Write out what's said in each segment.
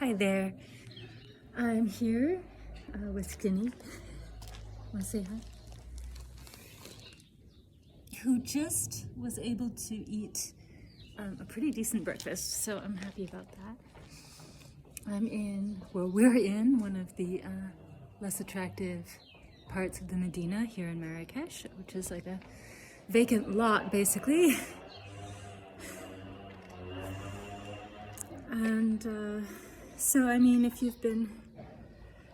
Hi there. I'm here with Skinny. Want to say hi? Who just was able to eat a pretty decent breakfast, so I'm happy about that. We're in one of the less attractive parts of the Medina here in Marrakesh, which is like a vacant lot basically. And so, I mean, if you've been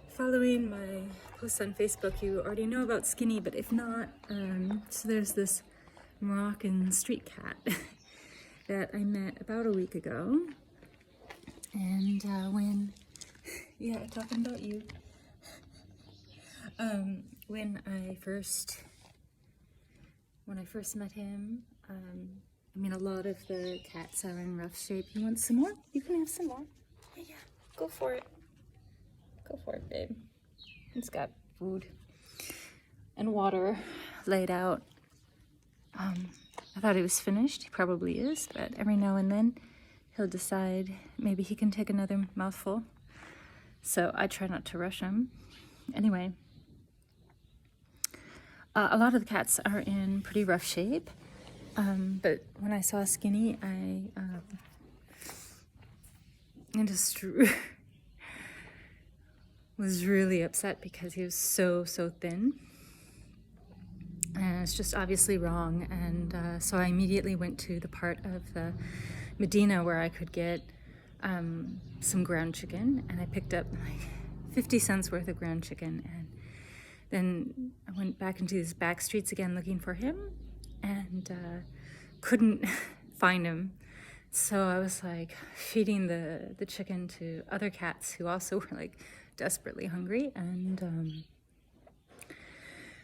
following my posts on Facebook, you already know about Skinny, but if not, so there's this Moroccan street cat that I met about a week ago. And talking about you. When I first met him, I mean, a lot of the cats are in rough shape. You want some more? You can have some more. Yeah, go for it. Go for it, babe. It's got food and water laid out. I thought he was finished. He probably is, but every now and then he'll decide maybe he can take another mouthful. So I try not to rush him. Anyway, a lot of the cats are in pretty rough shape. But when I saw Skinny, I just was really upset because he was so thin. And it's just obviously wrong. And so I immediately went to the part of the Medina where I could get some ground chicken. And I picked up like 50 cents worth of ground chicken. And then I went back into these back streets again looking for him. And couldn't find him. So I was like feeding the chicken to other cats who also were like desperately hungry. And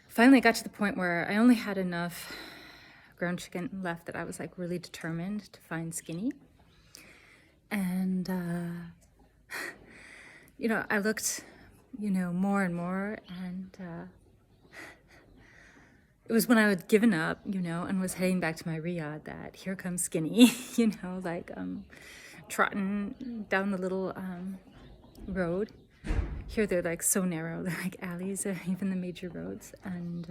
finally got to the point where I only had enough ground chicken left that I was like really determined to find Skinny. And I looked more and more, and it was when I had given up, and was heading back to my riad that here comes Skinny, trotting down the little road. Here they're like so narrow, they're like alleys, even the major roads. And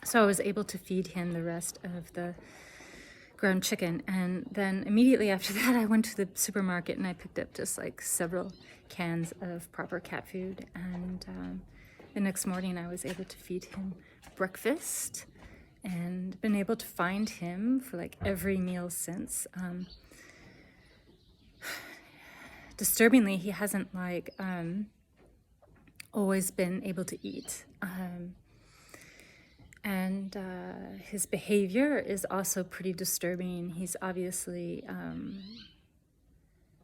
so I was able to feed him the rest of the ground chicken. And then immediately after that, I went to the supermarket and I picked up just like several cans of proper cat food. And the next morning I was able to feed him breakfast and been able to find him for like every meal since. Disturbingly, he hasn't like always been able to eat. And his behavior is also pretty disturbing. He's obviously,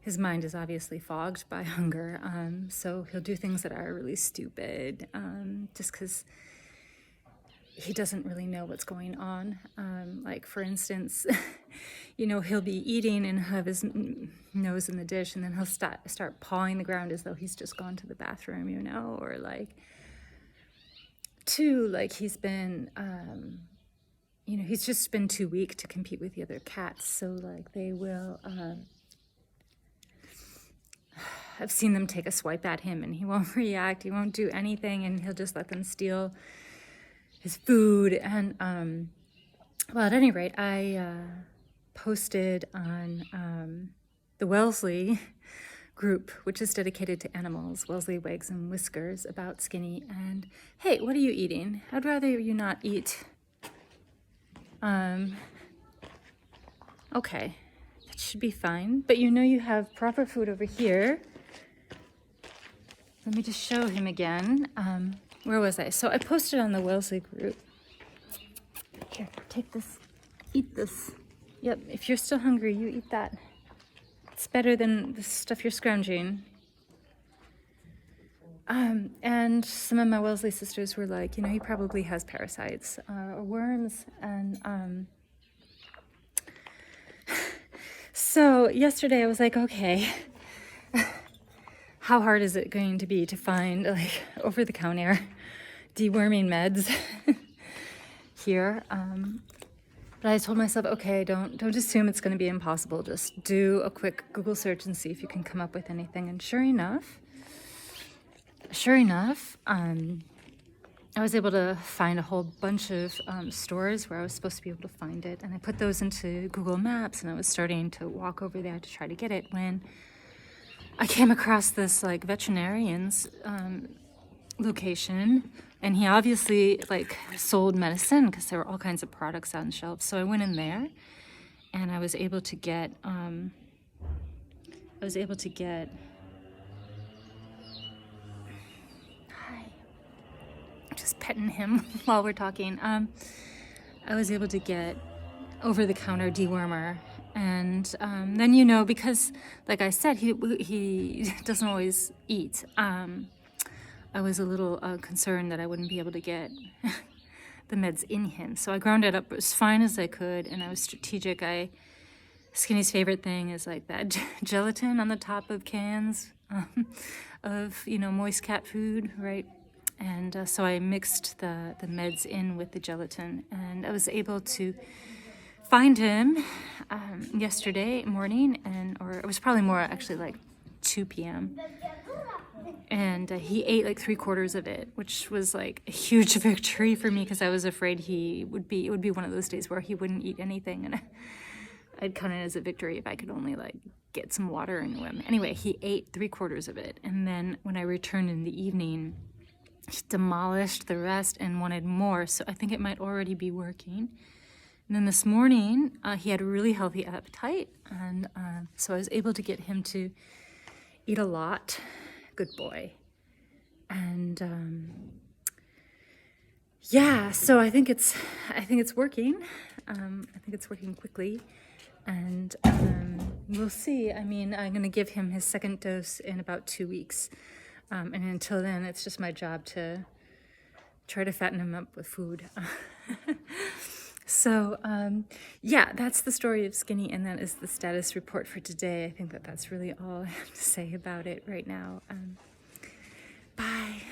his mind is obviously fogged by hunger. So he'll do things that are really stupid just because he doesn't really know what's going on. Like, for instance, he'll be eating and have his nose in the dish, and then he'll start pawing the ground as though he's just gone to the bathroom, or like, he's been, he's just been too weak to compete with the other cats. So like they will, I've seen them take a swipe at him and he won't react, he won't do anything, and he'll just let them steal his food. And well, at any rate, I posted on the Wellesley group, which is dedicated to animals, Wellesley Wags and Whiskers, about Skinny. And hey, what are you eating? I'd rather you not eat. Okay, that should be fine. But you have proper food over here. Let me just show him again. Where was I? So I posted on the Wellesley group. Here, take this. Eat this. Yep, if you're still hungry, you eat that. It's better than the stuff you're scrounging. And some of my Wellesley sisters were like, he probably has parasites or worms. And so yesterday I was like, okay, how hard is it going to be to find like over-the-counter deworming meds here? But I told myself, okay, don't assume it's going to be impossible. Just do a quick Google search and see if you can come up with anything. And sure enough, I was able to find a whole bunch of stores where I was supposed to be able to find it. And I put those into Google Maps, and I was starting to walk over there to try to get it when I came across this like veterinarian's location, and he obviously like sold medicine because there were all kinds of products on shelves. So I went in there, and I was able to get hi, I'm just petting him while we're talking. I was able to get over-the-counter dewormer, and then, you know, because like I said, he doesn't always eat. I was a little concerned that I wouldn't be able to get the meds in him, so I ground it up as fine as I could, and I was strategic. Skinny's favorite thing is like that gelatin on the top of cans of, you know, moist cat food, right? And so I mixed the meds in with the gelatin, and I was able to find him yesterday morning, or it was probably more actually like 2 p.m. And he ate like 3/4 of it, which was like a huge victory for me because I was afraid it would be one of those days where he wouldn't eat anything, and I'd count it as a victory if I could only like get some water into him. Anyway, he ate 3/4 of it, and then when I returned in the evening, he demolished the rest and wanted more, so I think it might already be working. And then this morning, he had a really healthy appetite, and so I was able to get him to eat a lot. Good boy. And yeah, so I think it's working. I think it's working quickly, and we'll see. I mean, I'm going to give him his second dose in about 2 weeks, and until then, it's just my job to try to fatten him up with food. So, yeah, that's the story of Skinny, and that is the status report for today. I think that's really all I have to say about it right now. Bye.